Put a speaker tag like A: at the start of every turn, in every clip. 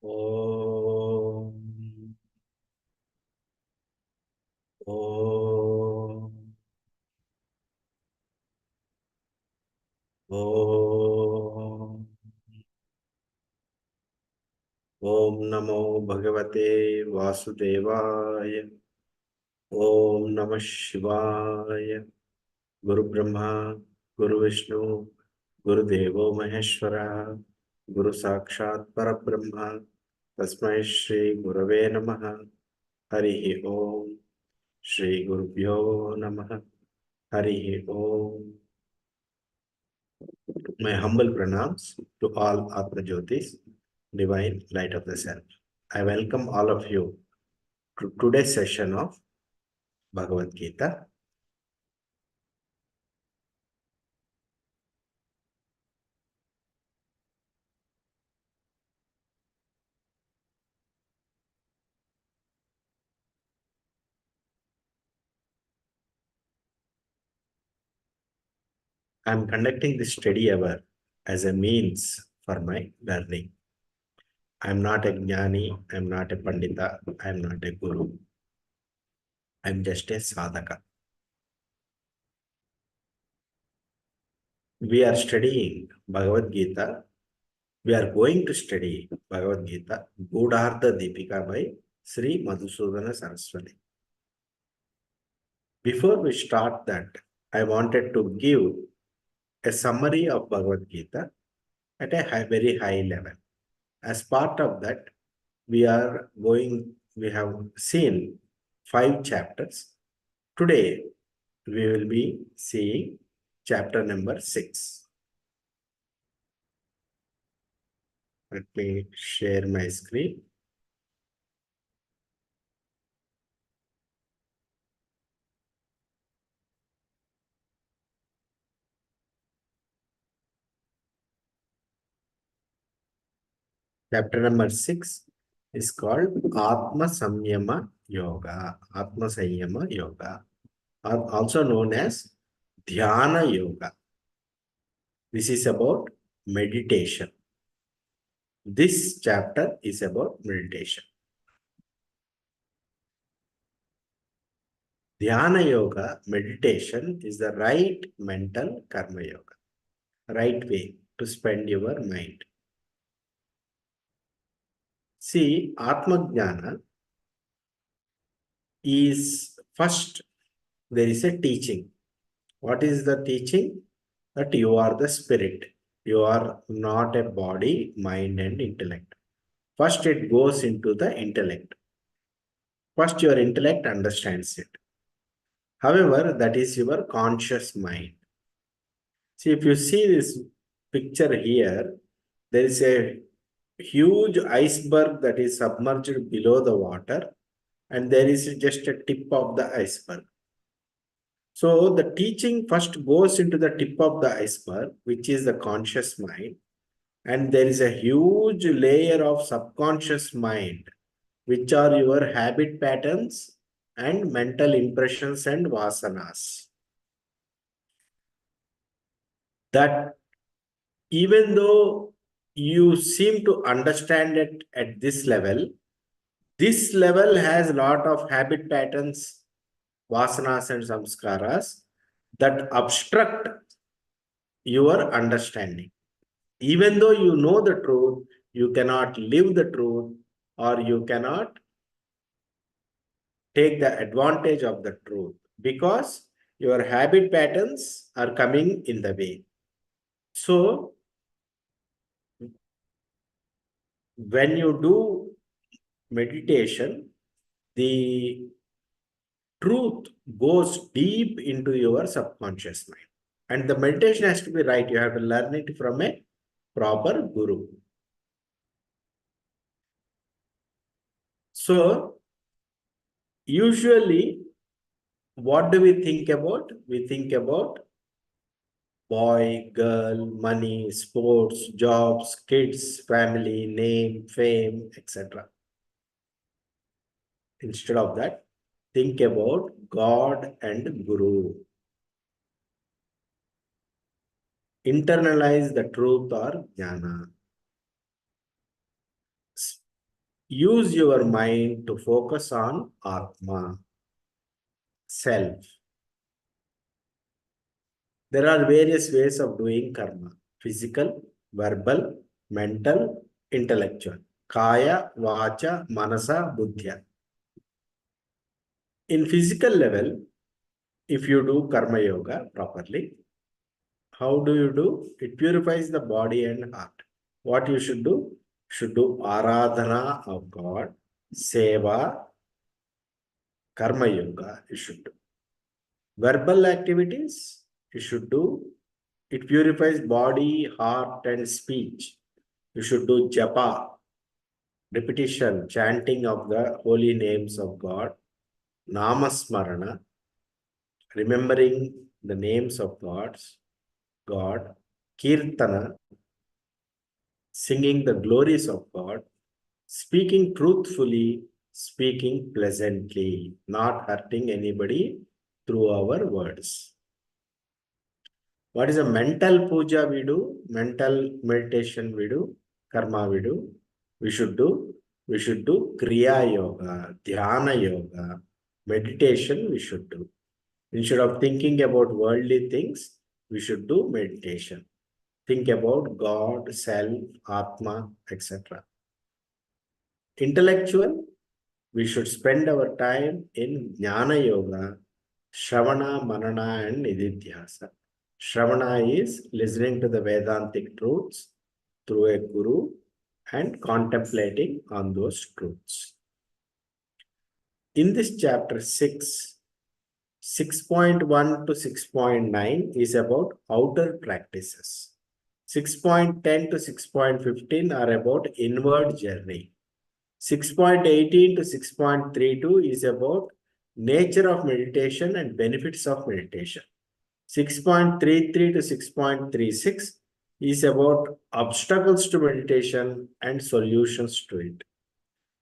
A: Om. Om. Om. Om Namo Bhagavate Vasudevaya. Om Namah Shivaya. Guru Brahma, Guru Vishnu, Guru Devo Maheshwara, Guru Sakshat Parabrahma, Tasmai Shri Gurave Namaha, Harihi Om, Shri Gurubhyo Namaha, Harihi Om. My humble pranams to all Atma Jyotis, Divine Light of the Self. I welcome all of you to today's session of Bhagavad Gita. I am conducting this study hour as a means for my learning. I am not a jnani, I am not a pandita, I am not a guru. I am just a sadhaka. We are studying Bhagavad Gita. We are going to study Bhagavad Gita, Gudhartha Deepika by Sri Madhusudana Saraswati. Before we start that, I wanted to give a summary of Bhagavad Gita at a very high level. As part of that, we have seen 5 chapters. Today, we will be seeing chapter number 6. Let me share my screen. Chapter number 6 is called Atma Samyama Yoga. Atma Samyama Yoga, or also known as Dhyana Yoga. This is about meditation. This chapter is about meditation. Dhyana Yoga, meditation, is the right mental karma yoga, right way to spend your mind. See, Atma Jnana is first, there is a teaching. What is the teaching? That you are the spirit. You are not a body, mind, and intellect. First, it goes into the intellect. First, your intellect understands it. However, that is your conscious mind. See, if you see this picture here, there is a huge iceberg that is submerged below the water, and there is just a tip of the iceberg. So the teaching first goes into the tip of the iceberg, which is the conscious mind, and there is a huge layer of subconscious mind, which are your habit patterns and mental impressions and vasanas. That even though you seem to understand it at this level has a lot of habit patterns, vasanas and samskaras that obstruct your understanding. Even though you know the truth, You cannot live the truth, or you cannot take the advantage of the truth because your habit patterns are coming in the way. So, when you do meditation, the truth goes deep into your subconscious mind. And the meditation has to be right. You have to learn it from a proper guru. So, usually, what do we think about? We think about boy, girl, money, sports, jobs, kids, family, name, fame, etc. Instead of that, think about God and Guru. Internalize the truth or jnana. Use your mind to focus on Atma, self. There are various ways of doing karma: physical, verbal, mental, intellectual. Kaya, vacha, manasa, buddhya. In physical level, if you do karma yoga properly, how do you do? It purifies the body and heart. What you should do? Should do aradhana of God, seva, karma yoga. You should do verbal activities. You should do. It purifies body, heart, and speech. You should do japa, repetition, chanting of the holy names of God, namasmarana, remembering the names of God, kirtana, singing the glories of God, speaking truthfully, speaking pleasantly, not hurting anybody through our words. What is a mental puja we do? Mental meditation we do? Karma we do? We should do? We should do Kriya Yoga, Dhyana Yoga, meditation we should do. Instead of thinking about worldly things, we should do meditation. Think about God, self, Atma, etc. Intellectual, we should spend our time in Jnana Yoga, Shravana, Manana, and Nididhyasa. Shravana is listening to the Vedantic truths through a guru and contemplating on those truths. In this chapter 6, 6.1 to 6.9 is about outer practices. 6.10 to 6.15 are about inward journey. 6.18 to 6.32 is about nature of meditation and benefits of meditation. 6.33 to 6.36 is about obstacles to meditation and solutions to it.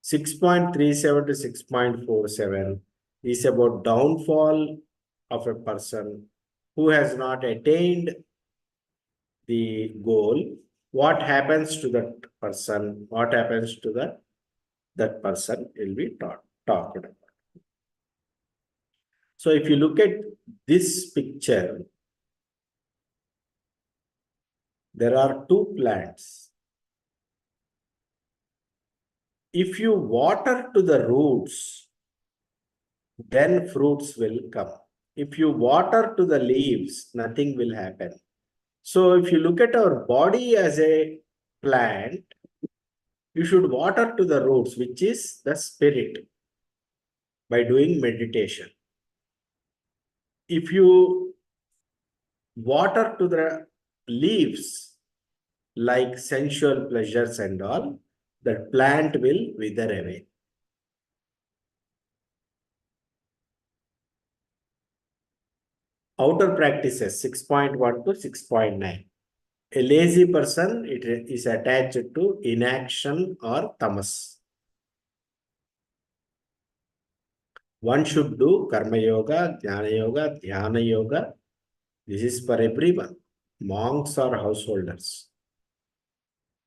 A: 6.37 to 6.47 is about downfall of a person who has not attained the goal. What happens to that person? What happens to that person will be talked about. So if you look at this picture, there are two plants. If you water to the roots, then fruits will come. If you water to the leaves, nothing will happen. So if you look at our body as a plant, you should water to the roots, which is the spirit, by doing meditation. If you water to the leaves, like sensual pleasures and all, the plant will wither away. Outer practices 6.1 to 6.9. A lazy person is attached to inaction or tamas. One should do karma yoga, jnana yoga, dhyana yoga. This is for everyone, monks or householders.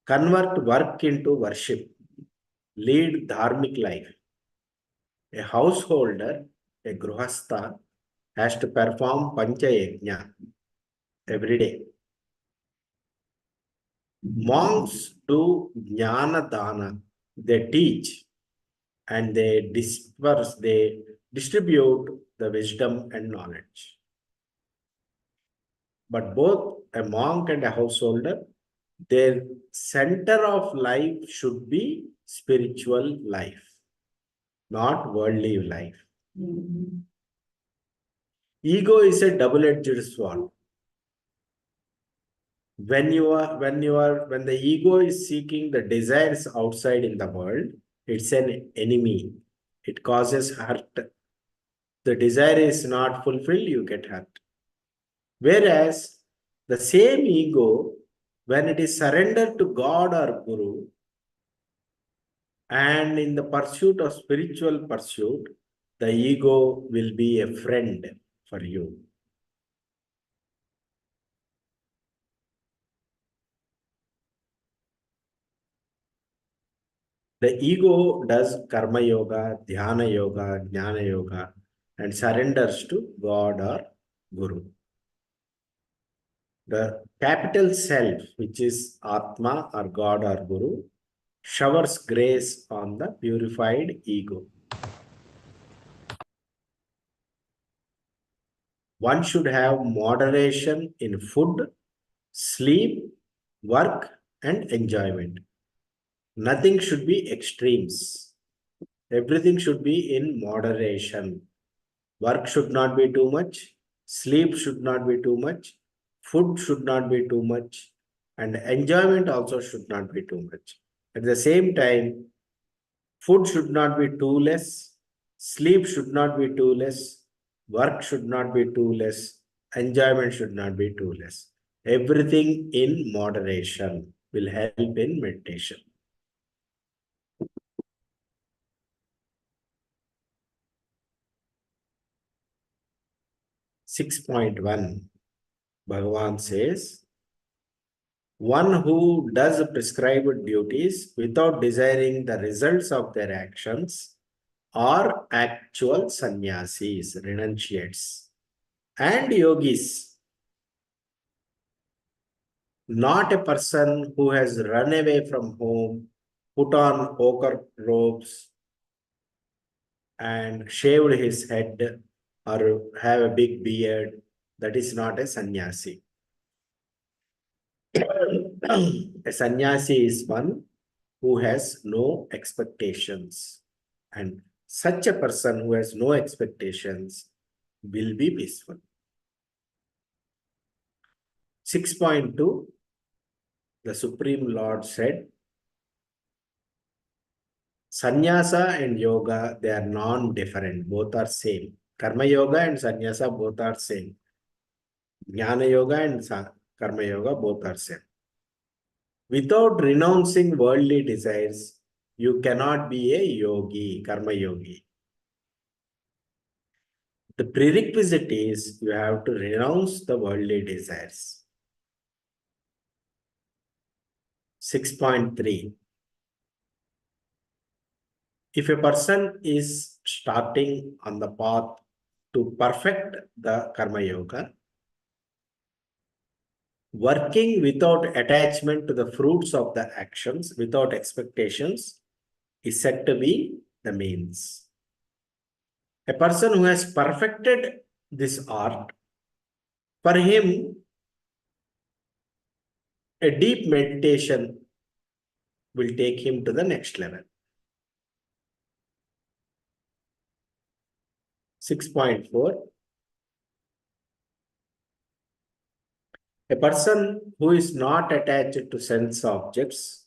A: Convert work into worship. Lead dharmic life. A householder, a gruhastha, has to perform pancha yajna every day. Monks do jnana dana. They teach and they distribute the wisdom and knowledge. But both a monk and a householder, their center of life should be spiritual life, not worldly life. Ego is a double-edged sword. When the ego is seeking the desires outside in the world, it's an enemy. It causes hurt. The desire is not fulfilled, you get hurt. Whereas the same ego, when it is surrendered to God or Guru, and in the pursuit of spiritual pursuit, the ego will be a friend for you. The ego does karma yoga, dhyana yoga, jnana yoga, and surrenders to God or Guru. The capital self, which is Atma or God or Guru, showers grace on the purified ego. One should have moderation in food, sleep, work, and enjoyment. Nothing should be extremes. Everything should be in moderation. Work should not be too much. Sleep should not be too much. Food should not be too much. And enjoyment also should not be too much. At the same time, food should not be too less. Sleep should not be too less. Work should not be too less. Enjoyment should not be too less. Everything in moderation will help in meditation. 6.1, Bhagavan says, one who does prescribed duties without desiring the results of their actions are actual sannyasis, renunciates, and yogis, not a person who has run away from home, put on ochre robes, and shaved his head or have a big beard. That is not a sannyasi. A sannyasi is one who has no expectations. And such a person who has no expectations will be peaceful. 6.2, the Supreme Lord said, Sannyasa and yoga, they are non-different. Both are same. Karma yoga and sannyasa both are same. Jnana yoga and karma yoga both are same. Without renouncing worldly desires, you cannot be a yogi, karma yogi. The prerequisite is you have to renounce the worldly desires. 6.3. If a person is starting on the path to perfect the karma yoga, working without attachment to the fruits of the actions, without expectations, is said to be the means. A person who has perfected this art, for him, a deep meditation will take him to the next level. 6.4. A person who is not attached to sense objects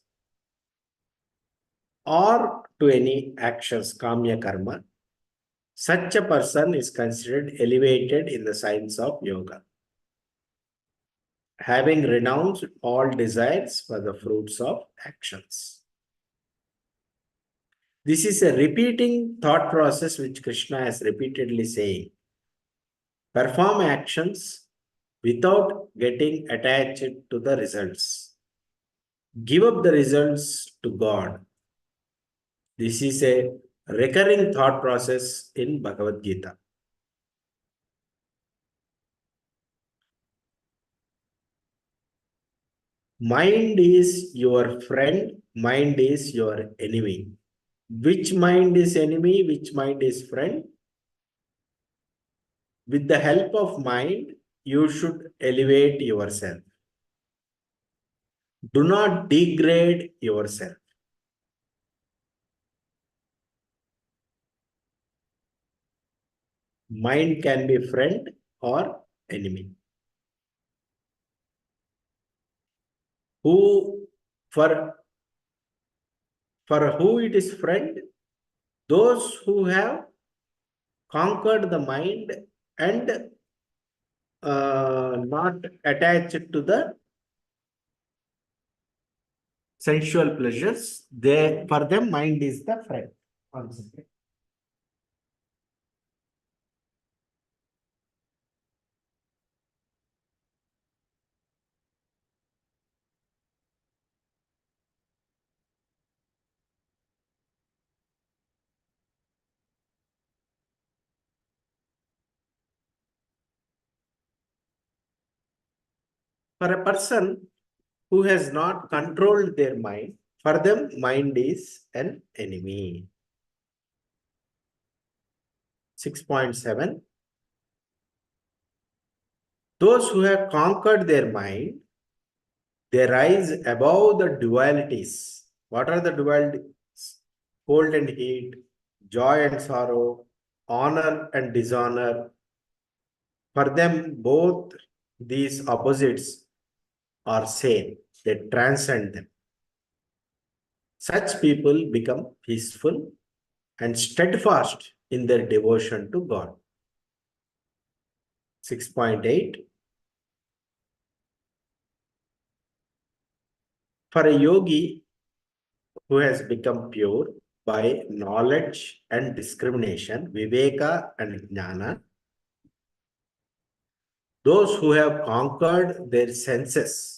A: or to any actions, kamya karma, such a person is considered elevated in the science of yoga, having renounced all desires for the fruits of actions. This is a repeating thought process which Krishna is repeatedly saying. Perform actions without getting attached to the results. Give up the results to God. This is a recurring thought process in Bhagavad Gita. Mind is your friend, mind is your enemy. Which mind is enemy, which mind is friend? With the help of mind, you should elevate yourself. Do not degrade yourself. Mind can be friend or enemy. Who for who it is friend? Those who have conquered the mind and not attached to the sensual pleasures. They for them mind is the friend. One second. For a person who has not controlled their mind, for them mind is an enemy. 6.7. Those who have conquered their mind, they rise above the dualities. What are the dualities? Cold and heat, joy and sorrow, honor and dishonor. For them, both these opposites are same. They transcend them. Such people become peaceful and steadfast in their devotion to God. 6.8. For a yogi who has become pure by knowledge and discrimination, viveka and jnana, those who have conquered their senses,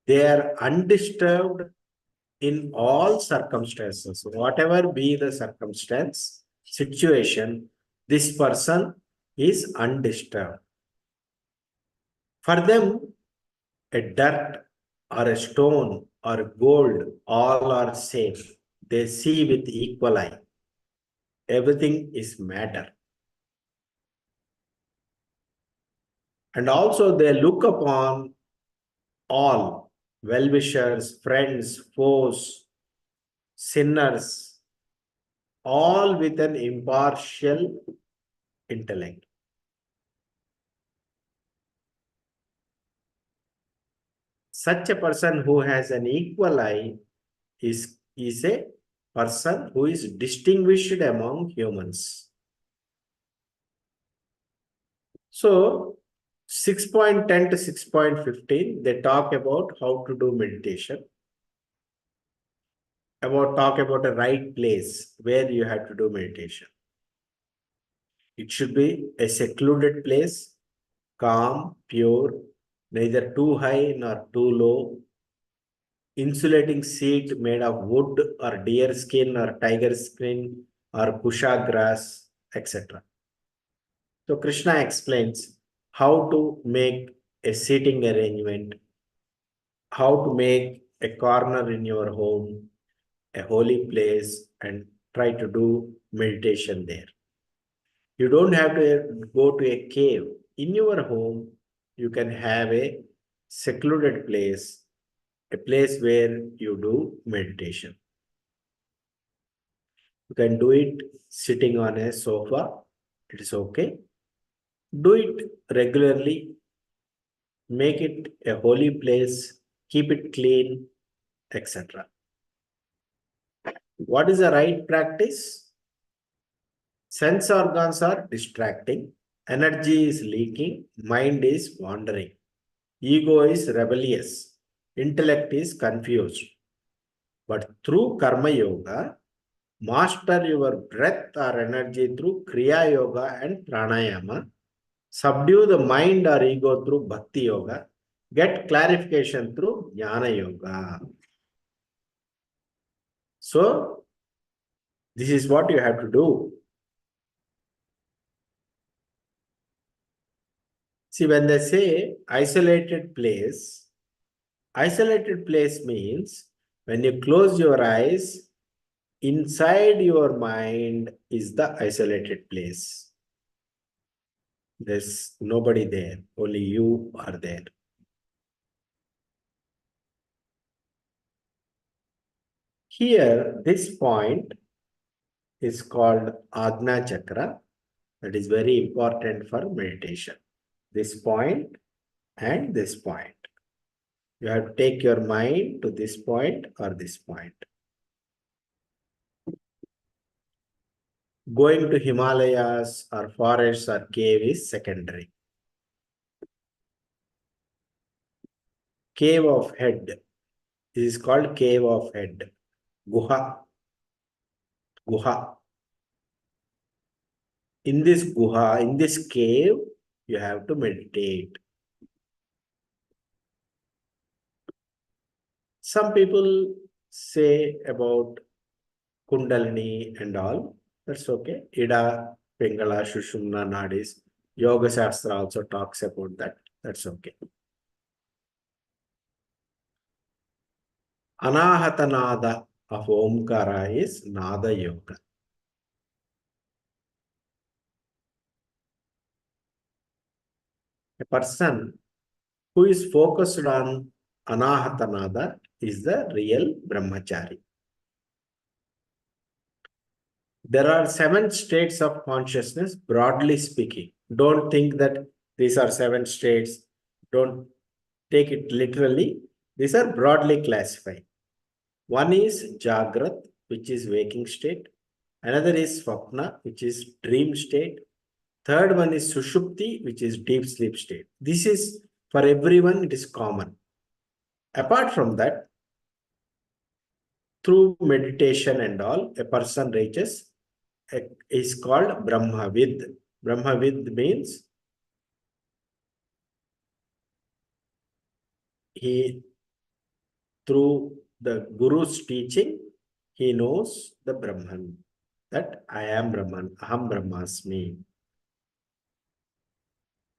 A: they are undisturbed in all circumstances. Whatever be the circumstance, situation, this person is undisturbed. For them, a dirt or a stone or gold, all are same. They see with equal eye. Everything is matter. And also they look upon all well-wishers, friends, foes, sinners, all with an impartial intellect. Such a person who has an equal eye is a person who is distinguished among humans. So 6.10 to 6.15, they talk about how to do meditation. Talk about a right place where you have to do meditation. It should be a secluded place, calm, pure, neither too high nor too low, insulating seat made of wood or deer skin or tiger skin or kusha grass, etc. So Krishna explains how to make a seating arrangement, how to make a corner in your home, a holy place, and try to do meditation there. You don't have to go to a cave. In your home, you can have a secluded place, a place where you do meditation. You can do it sitting on a sofa. It is okay. Do it regularly. Make it a holy place. Keep it clean, etc. What is the right practice? Sense organs are distracting. Energy is leaking. Mind is wandering. Ego is rebellious. Intellect is confused. But through Karma Yoga, master your breath or energy through Kriya Yoga and Pranayama. Subdue the mind or ego through Bhakti Yoga. Get clarification through Jnana Yoga. So, this is what you have to do. See, when they say isolated place, Isolated place means when you close your eyes, inside your mind is the isolated place. There's nobody there, only you are there. Here, this point is called Agna Chakra. That is very important for meditation. This point and this point. You have to take your mind to this point or this point. Going to Himalayas or forests or cave is secondary. Cave of head. This is called cave of head. Guha. Guha. In this guha, in this cave, you have to meditate. Some people say about Kundalini and all. That's okay. Ida, Pingala, Shushumna, Nadis. Yoga Shastra also talks about that. That's okay. Anahata Nada of Omkara is Nada Yoga. A person who is focused on Anahata Nada is the real Brahmachari. There are 7 states of consciousness, broadly speaking. Don't think that these are 7 states. Don't take it literally. These are broadly classified. One is Jagrat, which is waking state. Another is Swapna, which is dream state. Third one is Sushupti, which is deep sleep state. This is for everyone, it is common. Apart from that, through meditation and all, a person reaches is called Brahmavid. Brahmavid means he, through the Guru's teaching, he knows the Brahman, that I am Brahman, Aham Brahmasmi.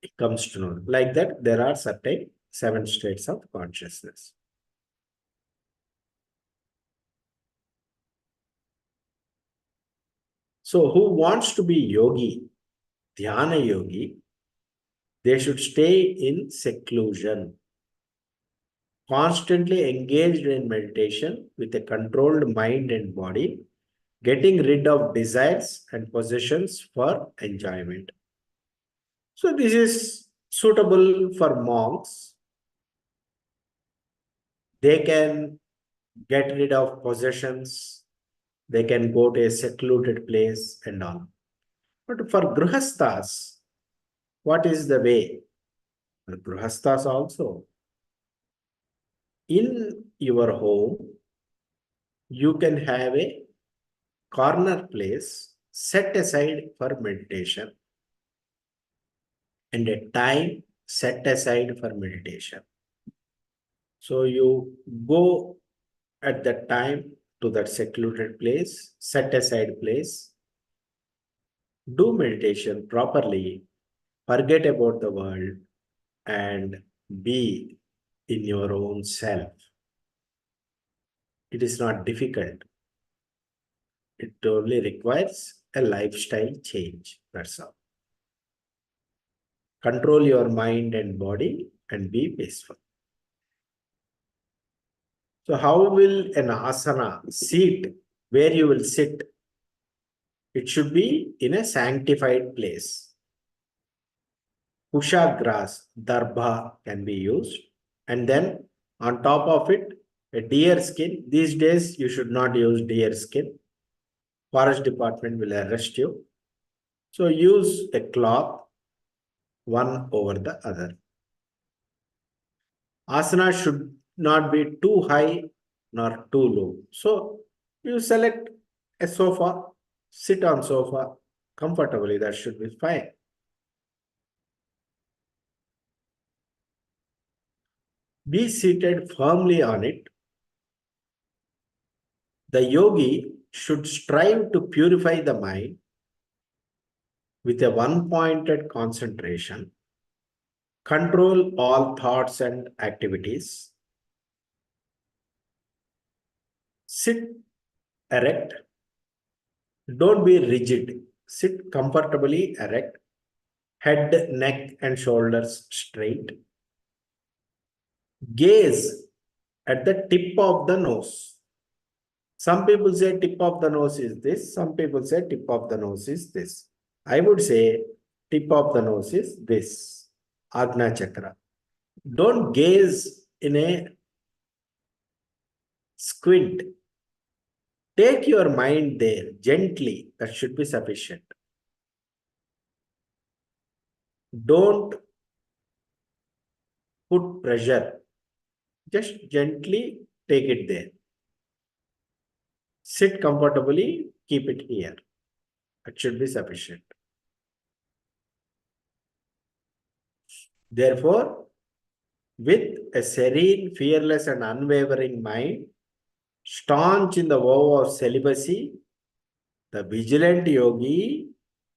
A: He comes to know. Like that, there are certain 7 states of consciousness. So, who wants to be yogi, dhyana yogi, they should stay in seclusion, constantly engaged in meditation with a controlled mind and body, getting rid of desires and possessions for enjoyment. So, this is suitable for monks. They can get rid of possessions, they can go to a secluded place and all. But for grihasthas, what is the way? For grihasthas also, in your home, you can have a corner place set aside for meditation and a time set aside for meditation. So you go at that time to that secluded place, set aside place, do meditation properly, forget about the world, and be in your own self. It is not difficult. It only requires a lifestyle change. That's all. Control your mind and body and be peaceful. So how will an asana, seat, where you will sit? It should be in a sanctified place. Kusha grass, darbha can be used. And then on top of it, a deer skin. These days, you should not use deer skin. Forest department will arrest you. So use a cloth, one over the other. Asana should not be too high nor too low. So you select a sofa, sit on sofa comfortably. That should be fine. Be seated firmly on it. The yogi should strive to purify the mind with a one-pointed concentration, control all thoughts and activities, Sit erect. Don't be rigid. Sit comfortably erect. Head, neck, and shoulders straight. Gaze at the tip of the nose. Some people say tip of the nose is this. Some people say tip of the nose is this. I would say tip of the nose is this. Agna Chakra. Don't gaze in a squint. Take your mind there gently. That should be sufficient. Don't put pressure. Just gently take it there. Sit comfortably. Keep it here. That should be sufficient. Therefore, with a serene, fearless, and unwavering mind, staunch in the vow of celibacy, the vigilant yogi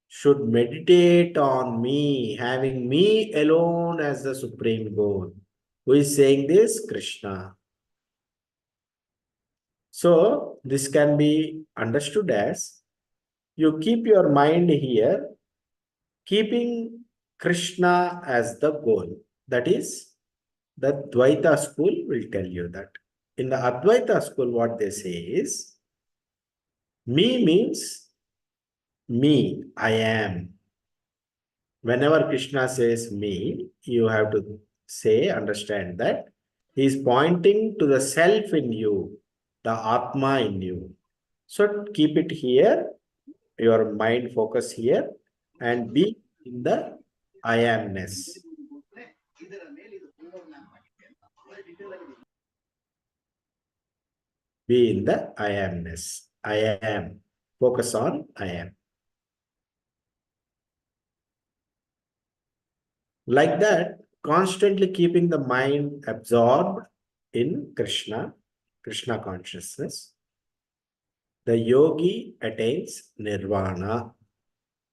A: should meditate on me, having me alone as the supreme goal. Who is saying this? Krishna. So, this can be understood as you keep your mind here, keeping Krishna as the goal. That is, the Dvaita school will tell you that. In the Advaita school, what they say is, me means me, I am. Whenever Krishna says me, you have to say, understand that he is pointing to the self in you, the Atma in you. So keep it here, your mind focus here, and be in the I amness. Be in the I amness. I am. Focus on I am. Like that, constantly keeping the mind absorbed in Krishna, Krishna consciousness, the yogi attains nirvana.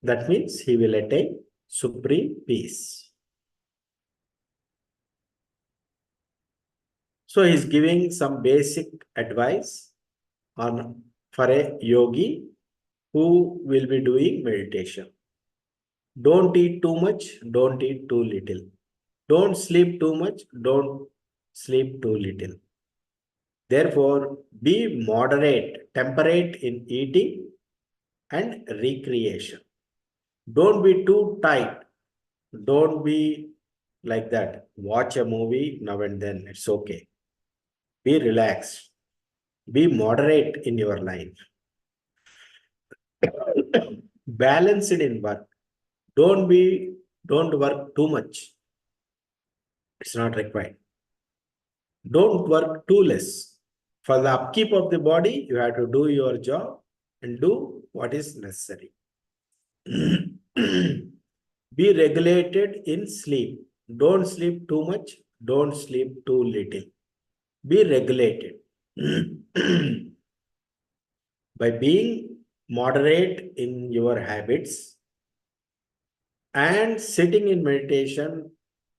A: That means he will attain supreme peace. So he is giving some basic advice on for a yogi who will be doing meditation. Don't eat too much, don't eat too little. Don't sleep too much, don't sleep too little. Therefore, be moderate, temperate in eating and recreation. Don't be too tight. Don't be like that. Watch a movie now and then. It's okay. Be relaxed. Be moderate in your life. Balance it in work. Don't work too much. It's not required. Don't work too less. For the upkeep of the body, you have to do your job and do what is necessary. Be regulated in sleep. Don't sleep too much. Don't sleep too little. Be regulated. By being moderate in your habits and sitting in meditation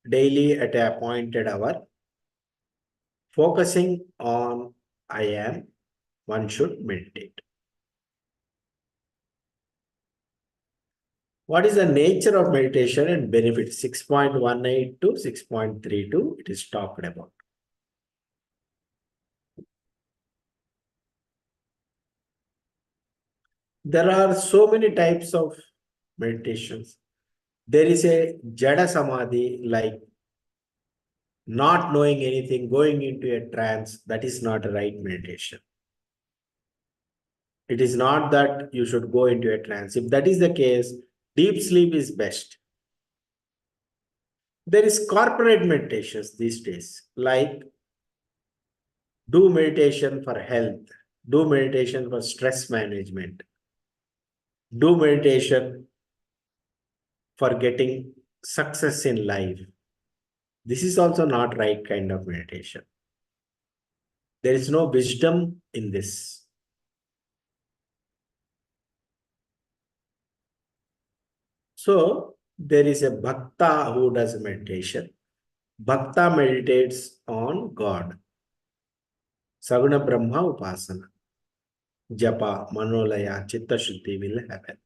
A: daily at an appointed hour, focusing on I am, one should meditate. What is the nature of meditation and benefits? 6.18 to 6.32, it is talked about. There are so many types of meditations. There is a Jada Samadhi, like not knowing anything, going into a trance. That is not a right meditation. It is not that you should go into a trance. If that is the case, deep sleep is best. There is corporate meditations these days, like do meditation for health, do meditation for stress management, do meditation for getting success in life. This is also not right kind of meditation. There is no wisdom in this. So there is a bhakta who does meditation. Bhakta meditates on God. Saguna Brahma Upasana. japa, manolaya, chitta shuddhi will happen.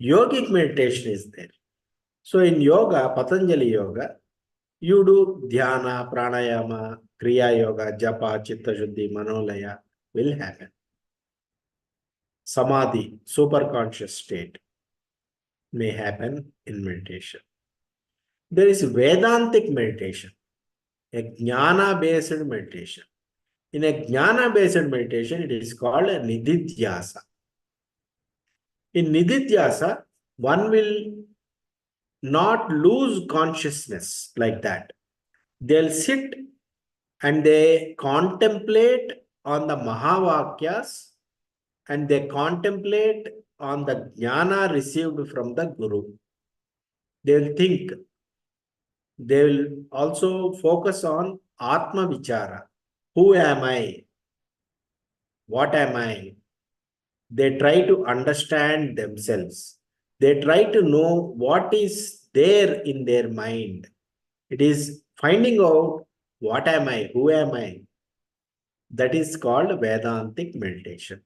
A: Yogic meditation is there. So in yoga, Patanjali yoga, you do dhyana, pranayama, kriya yoga, japa, chitta shuddhi, manolaya will happen. Samadhi, superconscious state, may happen in meditation. There is Vedantic meditation, a jnana based meditation. In a jnana based meditation, it is called a nididhyasa. In nididhyasa, one will not lose consciousness like that. They'll sit and they contemplate on the Mahavakyas and they contemplate on the jnana received from the Guru. They'll think. They will also focus on Atma Vichara. Who am I? What am I? They try to understand themselves. They try to know what is there in their mind. It is finding out what am I? Who am I? That is called Vedantic meditation.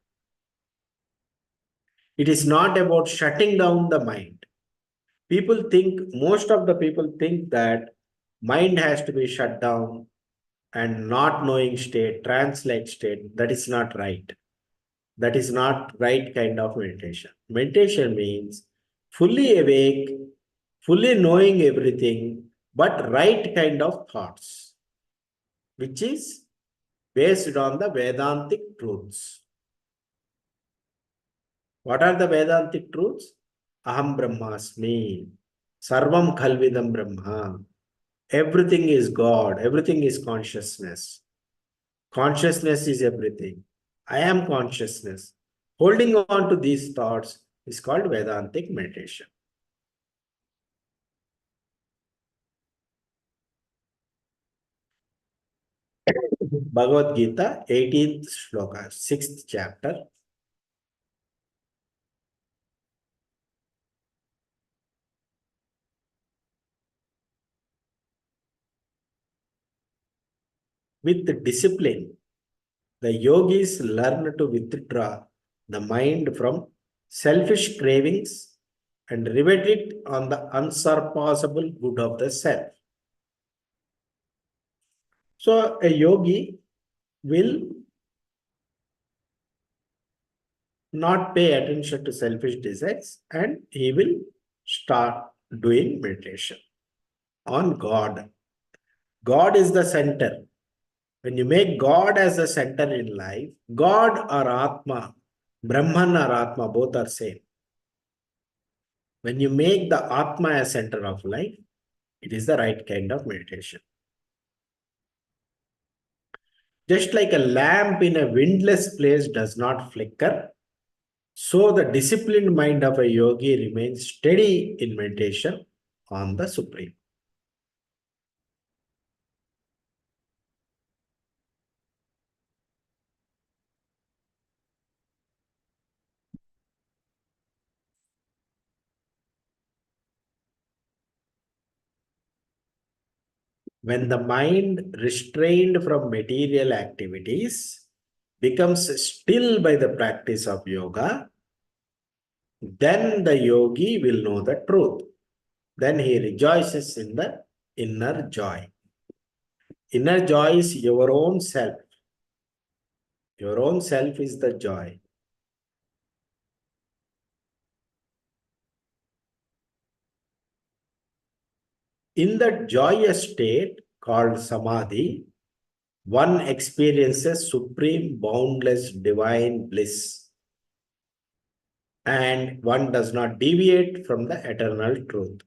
A: It is not about shutting down the mind. Most of the people think that mind has to be shut down and not knowing state, trance-like state. That is not right. That is not right kind of meditation. Meditation means fully awake, fully knowing everything, but right kind of thoughts, which is based on the Vedantic truths. What are the Vedantic truths? Aham Brahmasmi. Sarvam Khalvidam Brahma. Everything is God. Everything is consciousness. Consciousness is everything. I am consciousness. Holding on to these thoughts is called Vedantic meditation. Bhagavad Gita, 18th shloka, 6th chapter. With discipline, the yogis learn to withdraw the mind from selfish cravings and rivet it on the unsurpassable good of the self. So a yogi will not pay attention to selfish desires and he will start doing meditation on God. God is the center. When you make God as the center in life, God or Atma, Brahman or Atma, both are same. When you make the Atma as center of life, it is the right kind of meditation. Just like a lamp in a windless place does not flicker, so the disciplined mind of a yogi remains steady in meditation on the Supreme. When the mind restrained from material activities becomes still by the practice of yoga, then the yogi will know the truth. Then he rejoices in the inner joy. Inner joy is your own self. Your own self is the joy. In that joyous state called samadhi, one experiences supreme, boundless, divine bliss. And one does not deviate from the eternal truth.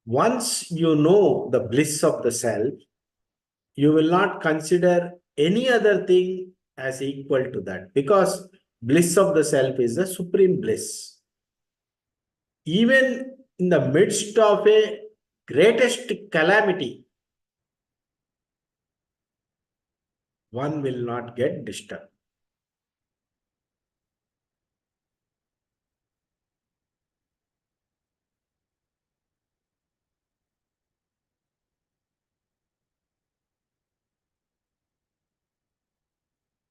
A: Once you know the bliss of the self, you will not consider any other thing as equal to that because bliss of the self is the supreme bliss. Even in the midst of a greatest calamity, one will not get disturbed.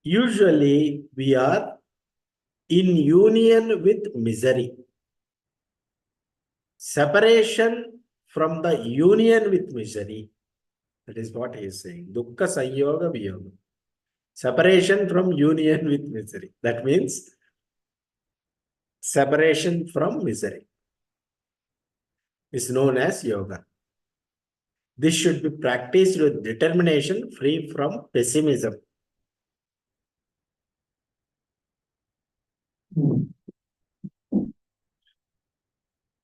A: Usually, we are in union with misery. Separation from the union with misery. That is what he is saying. Dukkha sanyoga viyoga. Separation from union with misery. That means separation from misery is known as yoga. This should be practiced with determination, free from pessimism.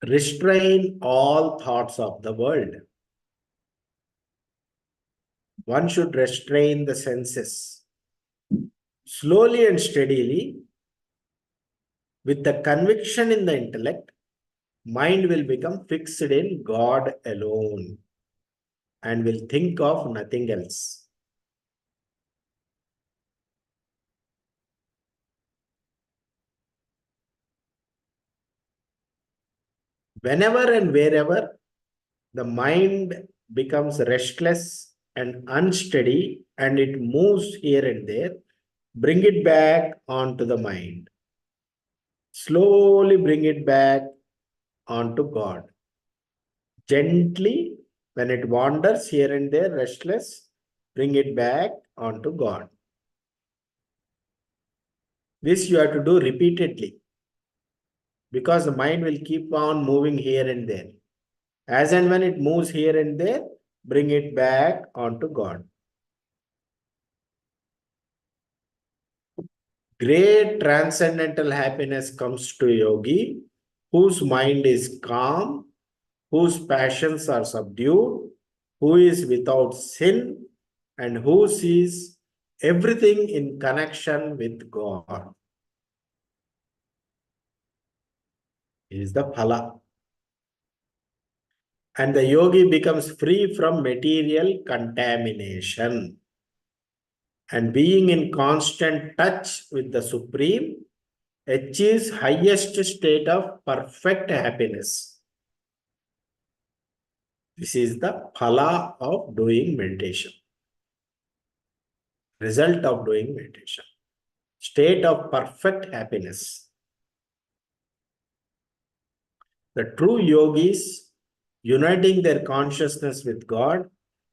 A: Restrain all thoughts of the world. One should restrain the senses. Slowly and steadily, with the conviction in the intellect, mind will become fixed in God alone and will think of nothing else. Whenever and wherever the mind becomes restless and unsteady and it moves here and there, bring it back onto the mind. Slowly bring it back onto God. Gently, when it wanders here and there, restless, bring it back onto God. This you have to do repeatedly because the mind will keep on moving here and there. As and when it moves here and there, bring it back onto God. Great transcendental happiness comes to yogi whose mind is calm, whose passions are subdued, who is without sin, and who sees everything in connection with God. Is the phala. And the yogi becomes free from material contamination. And being in constant touch with the Supreme achieves highest state of perfect happiness. This is the phala of doing meditation. Result of doing meditation. State of perfect happiness. The true yogis, uniting their consciousness with God,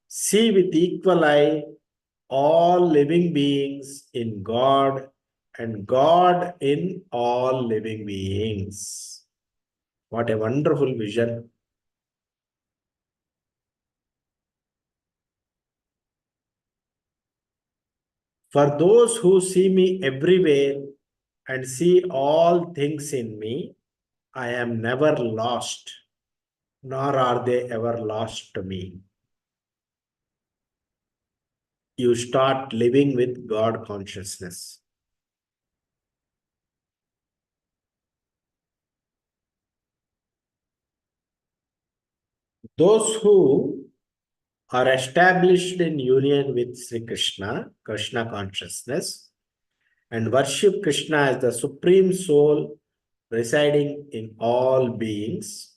A: see with equal eye all living beings in God and God in all living beings. What a wonderful vision. For those who see me everywhere and see all things in me, I am never lost, nor are they ever lost to me. You start living with God consciousness. Those who are established in union with Sri Krishna, Krishna consciousness, and worship Krishna as the supreme soul residing in all beings,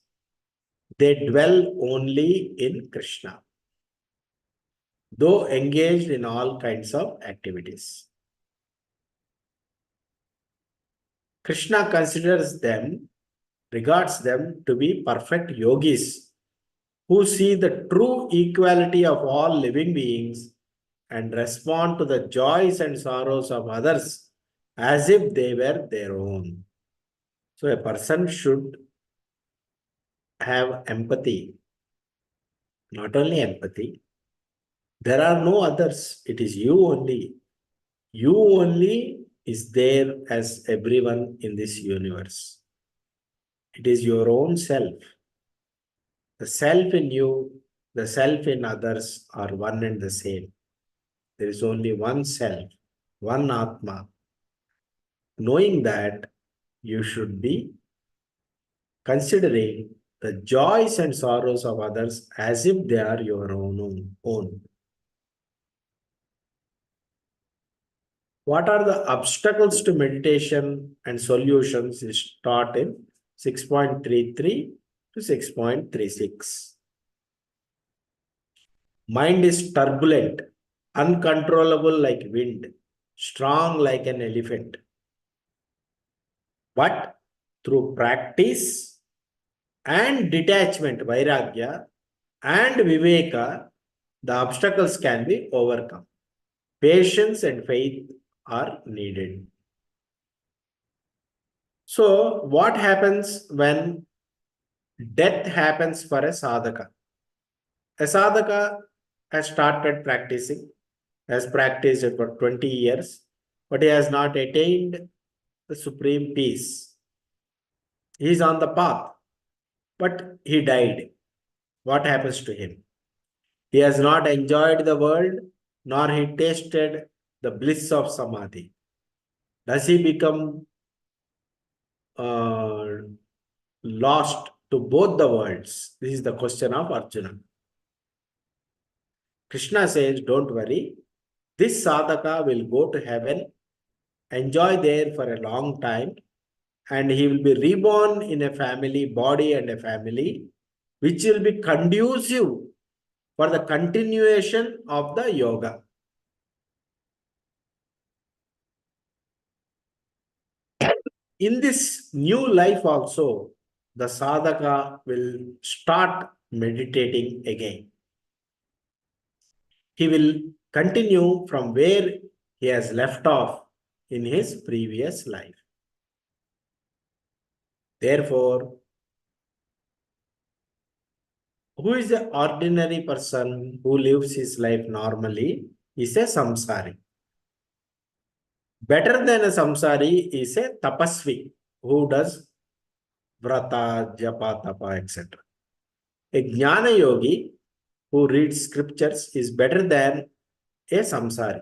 A: they dwell only in Krishna, though engaged in all kinds of activities. Krishna regards them to be perfect yogis who see the true equality of all living beings and respond to the joys and sorrows of others as if they were their own. So a person should have empathy, not only empathy. There are no others. It is you only. You only is there as everyone in this universe. It is your own self. The self in you, the self in others are one and the same. There is only one self, one Atma. Knowing that, you should be considering the joys and sorrows of others as if they are your own. What are the obstacles to meditation and solutions is taught in 6.33 to 6.36. Mind is turbulent, uncontrollable like wind. strong like an elephant. But through practice and detachment, vairagya, and viveka, the obstacles can be overcome. Patience and faith are needed. So, what happens when death happens for a sadhaka? A sadhaka has started practicing, has practiced for 20 years, but he has not attained the supreme peace. He is on the path, but he died. What happens to him? He has not enjoyed the world, nor he tasted the bliss of samadhi. Does he become uh, lost to both the worlds? This is the question of Arjuna. Krishna says, don't worry. This sadhaka will go to heaven, enjoy there for a long time, and he will be reborn in a family, body and a family, which will be conducive for the continuation of the yoga. In this new life also, the sadhaka will start meditating again. He will continue from where he has left off in his previous life. Therefore, who is the ordinary person who lives his life normally is a samsari. Better than a samsari is a tapasvi who does vrata, japa, tapa, etc. A jnana yogi who reads scriptures is better than a samsari.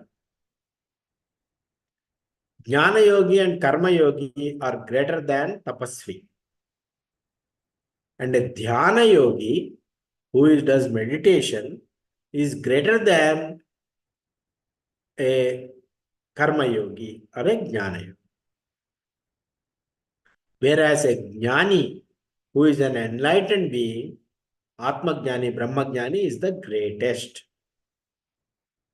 A: Jnana yogi and karma yogi are greater than tapasvi. And a dhyana yogi who does meditation is greater than a karma yogi or a jnana yogi. Whereas a jnani who is an enlightened being, Atma Jnani, Brahma Jnani is the greatest.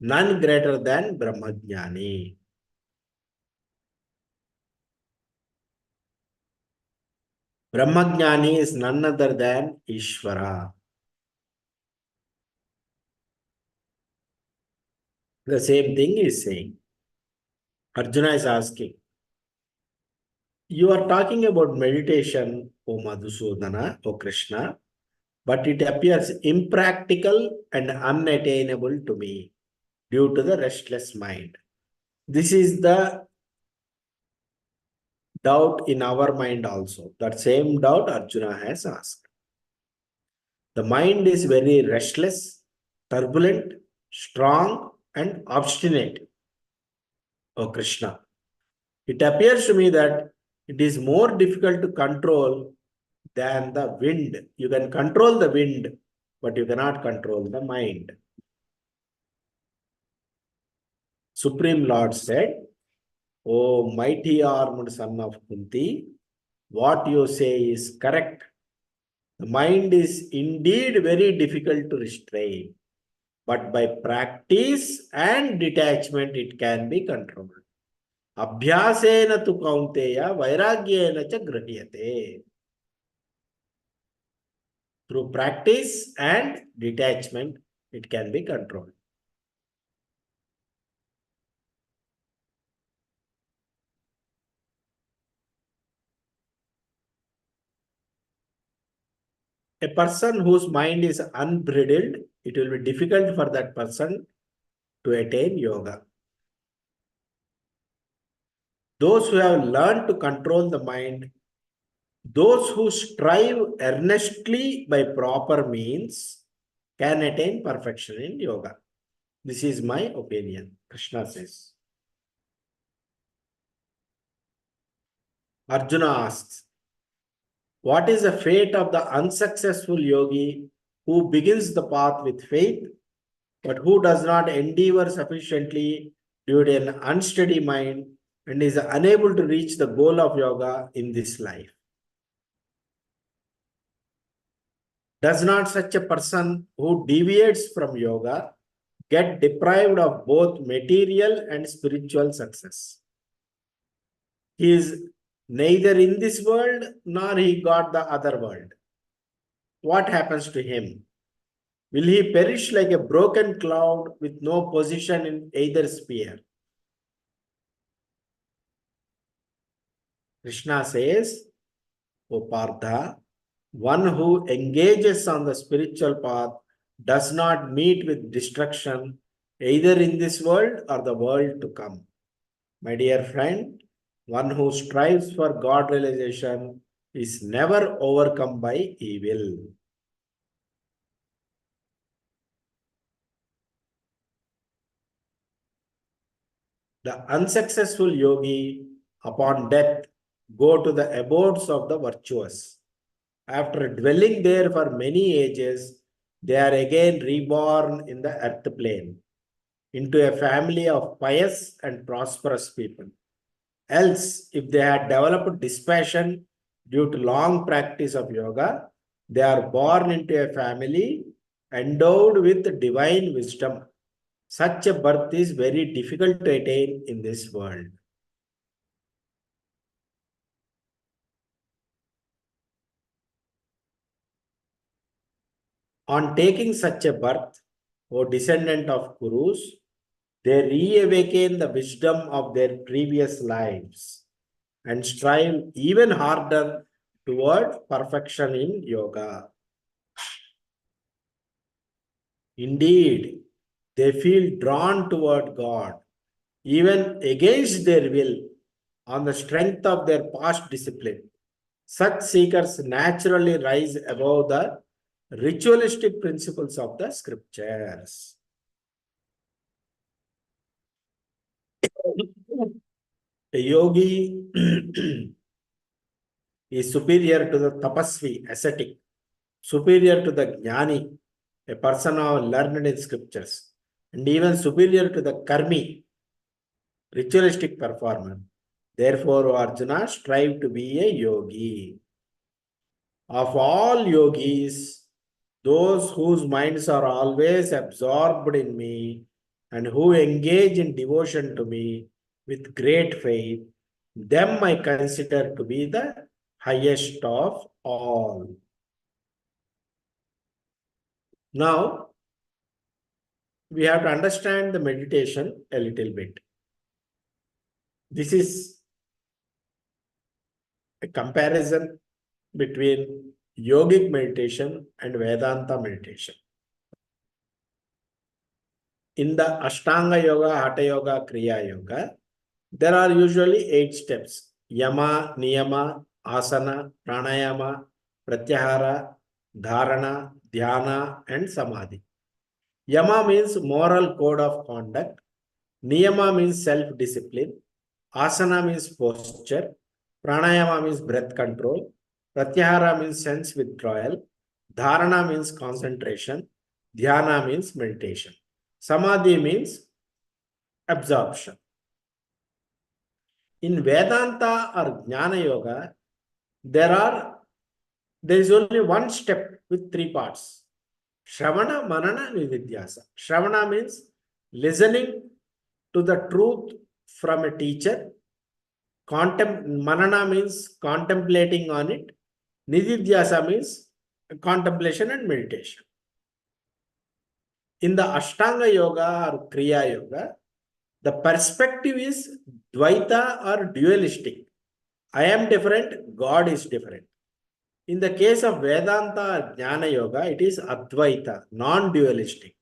A: None greater than Brahma Jnani. Brahma Jnani is none other than Ishvara. The same thing is saying. Arjuna is asking, you are talking about meditation, O Madhusudana, O Krishna, but it appears impractical and unattainable to me due to the restless mind. This is the doubt in our mind also. That same doubt Arjuna has asked. The mind is very restless, turbulent, strong, and obstinate, O Krishna. It appears to me that it is more difficult to control than the wind. You can control the wind, but you cannot control the mind. Supreme Lord said, O mighty armed son of Kunti, what you say is correct. The mind is indeed very difficult to restrain, but by practice and detachment, it can be controlled. Abhyasena tu kaunteya vairagyena cha grahyate. Through practice and detachment, it can be controlled. A person whose mind is unbridled, it will be difficult for that person to attain yoga. Those who have learned to control the mind, those who strive earnestly by proper means, can attain perfection in yoga. This is my opinion, Krishna says. Arjuna asks, what is the fate of the unsuccessful yogi who begins the path with faith, but who does not endeavor sufficiently due to an unsteady mind and is unable to reach the goal of yoga in this life? Does not such a person who deviates from yoga get deprived of both material and spiritual success. He is neither in this world nor he got the other world. What happens to him? Will he perish like a broken cloud with no position in either sphere? Krishna says, O Partha, one who engages on the spiritual path does not meet with destruction either in this world or the world to come. My dear friend, one who strives for God realization is never overcome by evil. The unsuccessful yogi, upon death, go to the abodes of the virtuous. After dwelling there for many ages, they are again reborn in the earth plane into a family of pious and prosperous people. Else, if they had developed dispassion due to long practice of yoga, they are born into a family endowed with divine wisdom. Such a birth is very difficult to attain in this world. On taking such a birth, O descendant of Kurus, they reawaken the wisdom of their previous lives and strive even harder toward perfection in yoga. Indeed, they feel drawn toward God, even against their will, on the strength of their past discipline. Such seekers naturally rise above the ritualistic principles of the scriptures. A yogi is superior to the tapasvi, ascetic, superior to the jnani, a person who learned in scriptures, and even superior to the karmi, ritualistic performer. Therefore, Arjuna, strive to be a yogi. Of all yogis, those whose minds are always absorbed in me and who engage in devotion to me with great faith, them I consider to be the highest of all. Now, we have to understand the meditation a little bit. This is a comparison between yogic meditation and Vedanta meditation. In the Ashtanga Yoga, Hatha Yoga, Kriya Yoga, there are usually 8 steps: Yama, Niyama, Asana, Pranayama, Pratyahara, Dharana, Dhyana, and Samadhi. Yama means moral code of conduct. Niyama means self-discipline. Asana means posture. Pranayama means breath control. Pratyahara means sense withdrawal. Dharana means concentration. Dhyana means meditation. Samadhi means absorption. In Vedanta or Jnana Yoga, there is only one step with 3 parts. Shravana, Manana, Nididhyasa. Shravana means listening to the truth from a teacher. Manana means contemplating on it. Nididhyasa means contemplation and meditation. In the Ashtanga Yoga or Kriya Yoga, the perspective is Dvaita or dualistic. I am different, God is different. In the case of Vedanta or Jnana Yoga, it is Advaita, non-dualistic.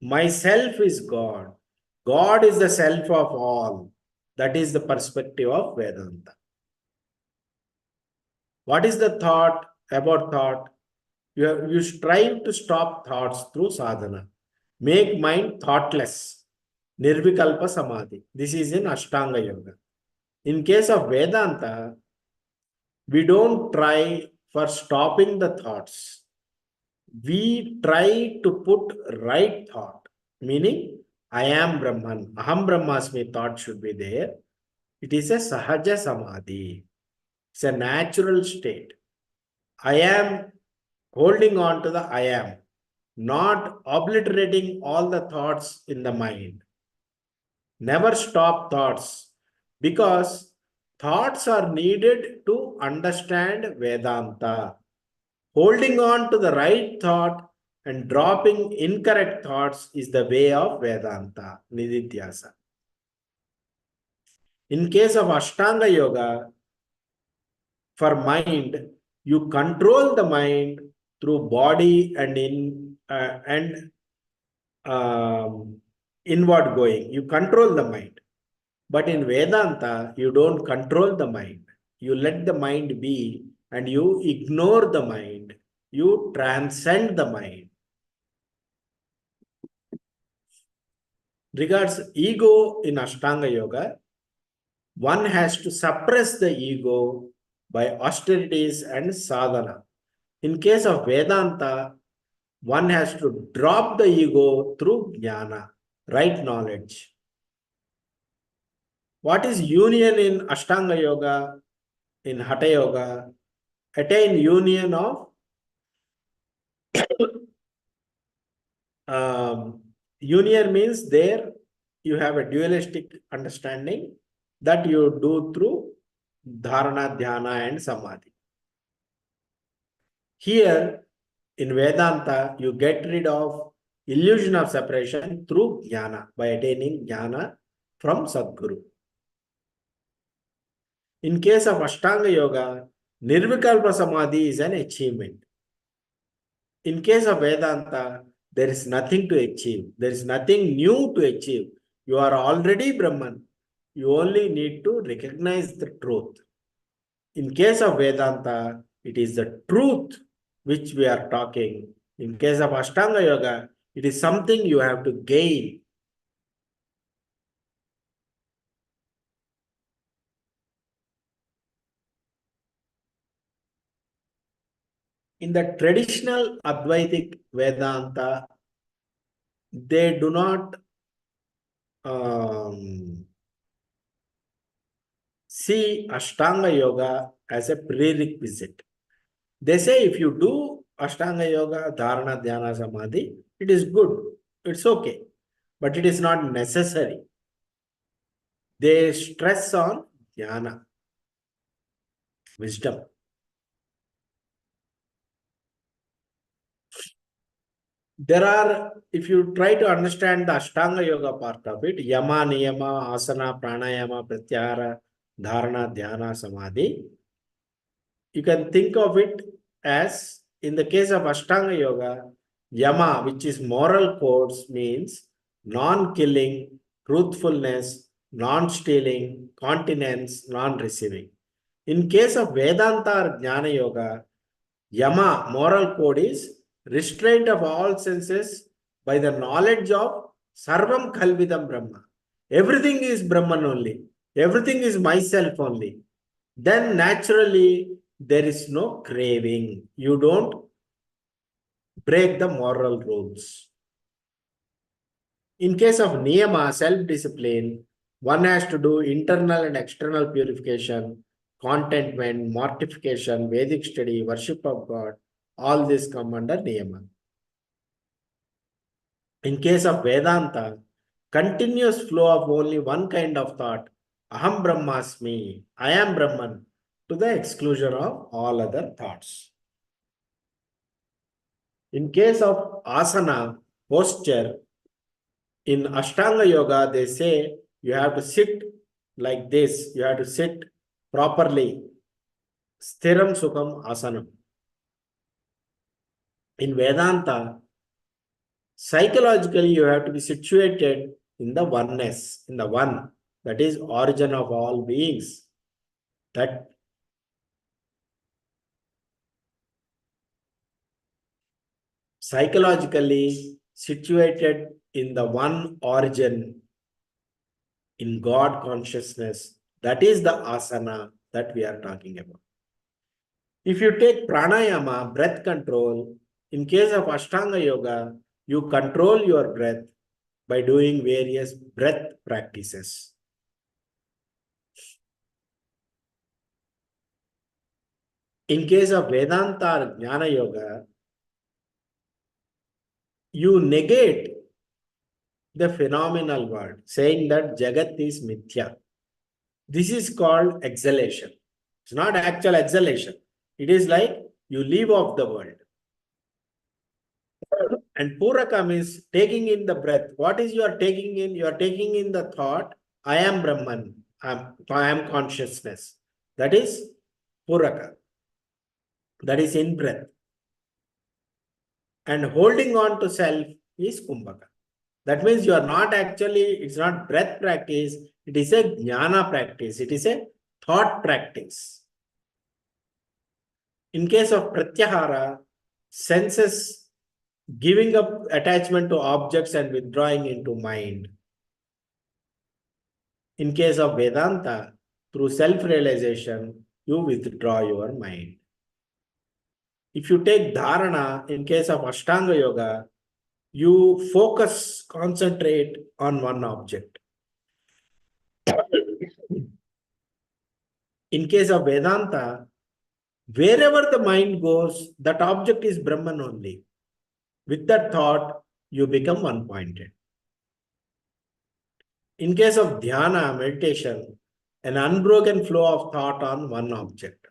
A: Myself is God. God is the self of all. That is the perspective of Vedanta. What is the thought about thought? You strive to stop thoughts through sadhana. Make mind thoughtless. Nirvikalpa Samadhi. This is in Ashtanga Yoga. In case of Vedanta, we don't try for stopping the thoughts. We try to put right thought, meaning I am Brahman. Aham Brahmasmi thought should be there. It is a Sahaja Samadhi. It's a natural state. I am holding on to the I am. not obliterating all the thoughts in the mind. Never stop thoughts because thoughts are needed to understand Vedanta. Holding on to the right thought and dropping incorrect thoughts is the way of Vedanta, Nididhyasa. In case of Ashtanga Yoga, for mind, you control the mind through body and inward going. You control the mind. But in Vedanta, you don't control the mind. You let the mind be and you ignore the mind. You transcend the mind. Regards ego in Ashtanga Yoga, one has to suppress the ego by austerities and sadhana. In case of Vedanta, one has to drop the ego through jnana, right knowledge. What is union in Ashtanga Yoga, in Hatha Yoga? Attain union of union means there you have a dualistic understanding that you do through dharana, dhyana, and samadhi. Here in Vedanta, you get rid of illusion of separation through jnana by attaining jnana from Sadguru. In case of Ashtanga Yoga, Nirvikalpa Samadhi is an achievement. In case of Vedanta, there is nothing to achieve. There is nothing new to achieve. You are already Brahman. You only need to recognize the truth. In case of Vedanta, it is the truth which we are talking. In case of Ashtanga Yoga, it is something you have to gain. In the traditional Advaitic Vedanta, they do not see Ashtanga Yoga as a prerequisite. They say if you do Ashtanga Yoga, Dharana, Dhyana, Samadhi, it is good. It's okay. But it is not necessary. They stress on Dhyana, wisdom. There are, if you try to understand the Ashtanga Yoga part of it, Yama, Niyama, Asana, Pranayama, Pratyahara, Dharana, Dhyana, Samadhi, you can think of it as, in the case of Ashtanga Yoga, Yama, which is moral codes, means non-killing, truthfulness, non-stealing, continence, non-receiving. In case of Vedanta or Jnana Yoga, Yama, moral code, is restraint of all senses by the knowledge of Sarvam Kalvidam Brahma. Everything is Brahman only. Everything is myself only. Then naturally there is no craving. You don't break the moral rules. In case of niyama, self-discipline, one has to do internal and external purification, contentment, mortification, Vedic study, worship of God. All this come under niyama. In case of Vedanta, continuous flow of only one kind of thought, Aham Brahmasmi, I am Brahman, to the exclusion of all other thoughts. In case of asana, posture, in Ashtanga Yoga, they say you have to sit like this. You have to sit properly. Sthiram Sukham Asanam. In Vedanta, psychologically, you have to be situated in the oneness, in the one, that is origin of all beings. That psychologically situated in the one origin, in God consciousness, that is the asana that we are talking about. If you take pranayama, breath control, in case of Ashtanga Yoga, you control your breath by doing various breath practices. In case of Vedanta or Jnana Yoga, you negate the phenomenal world, saying that Jagat is mithya. This is called exhalation. It's not actual exhalation. It is like you leave off the world. And Puraka means taking in the breath. What is you are taking in? You are taking in the thought, I am Brahman, I am consciousness. That is Puraka. That is in breath. And holding on to self is Kumbhaka. That means you are not actually, it's not breath practice, it is a jnana practice, it is a thought practice. In case of Pratyahara, senses giving up attachment to objects and withdrawing into mind. In case of Vedanta, through self-realization, you withdraw your mind. If you take dharana, in case of Ashtanga Yoga, you focus, concentrate on one object. In case of Vedanta, wherever the mind goes, that object is Brahman only. With that thought, you become one-pointed. In case of dhyana, meditation, an unbroken flow of thought on one object.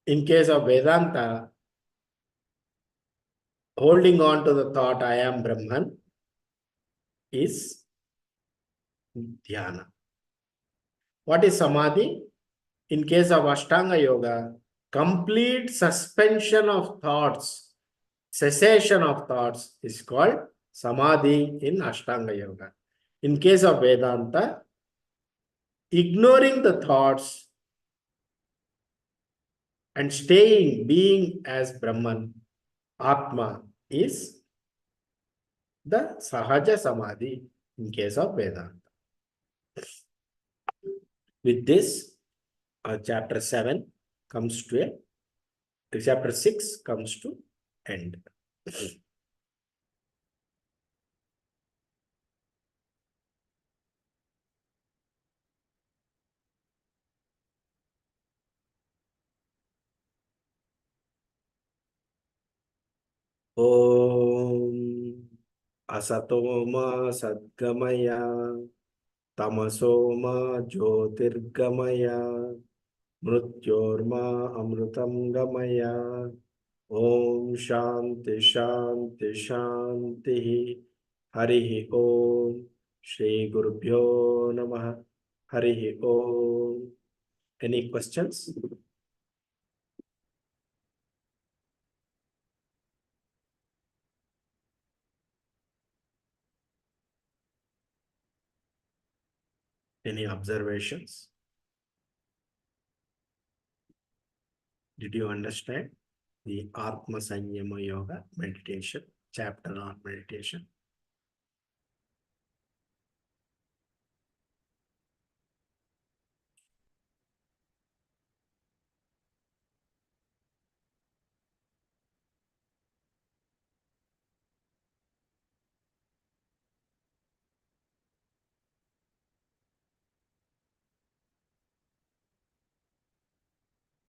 A: In case of Vedanta, holding on to the thought, I am Brahman, is dhyana. What is samadhi? In case of Ashtanga Yoga, complete suspension of thoughts, cessation of thoughts is called samadhi in Ashtanga Yoga. In case of Vedanta, ignoring the thoughts and staying, being as Brahman, Atma, is the Sahaja Samadhi in case of Vedanta. With this, chapter 7 comes to chapter 6 comes to end. Om Asatoma Sadgamaya Tamasoma Jyotirgamaya Mrutyorma Amrutam Gamaya. Om Shanti Shanti Shanti. Harihi Om. Shri Gurubhyo Namaha. Harihi Om. Any questions? Any observations? Did you understand the Atma Sanyama Yoga meditation, chapter on meditation?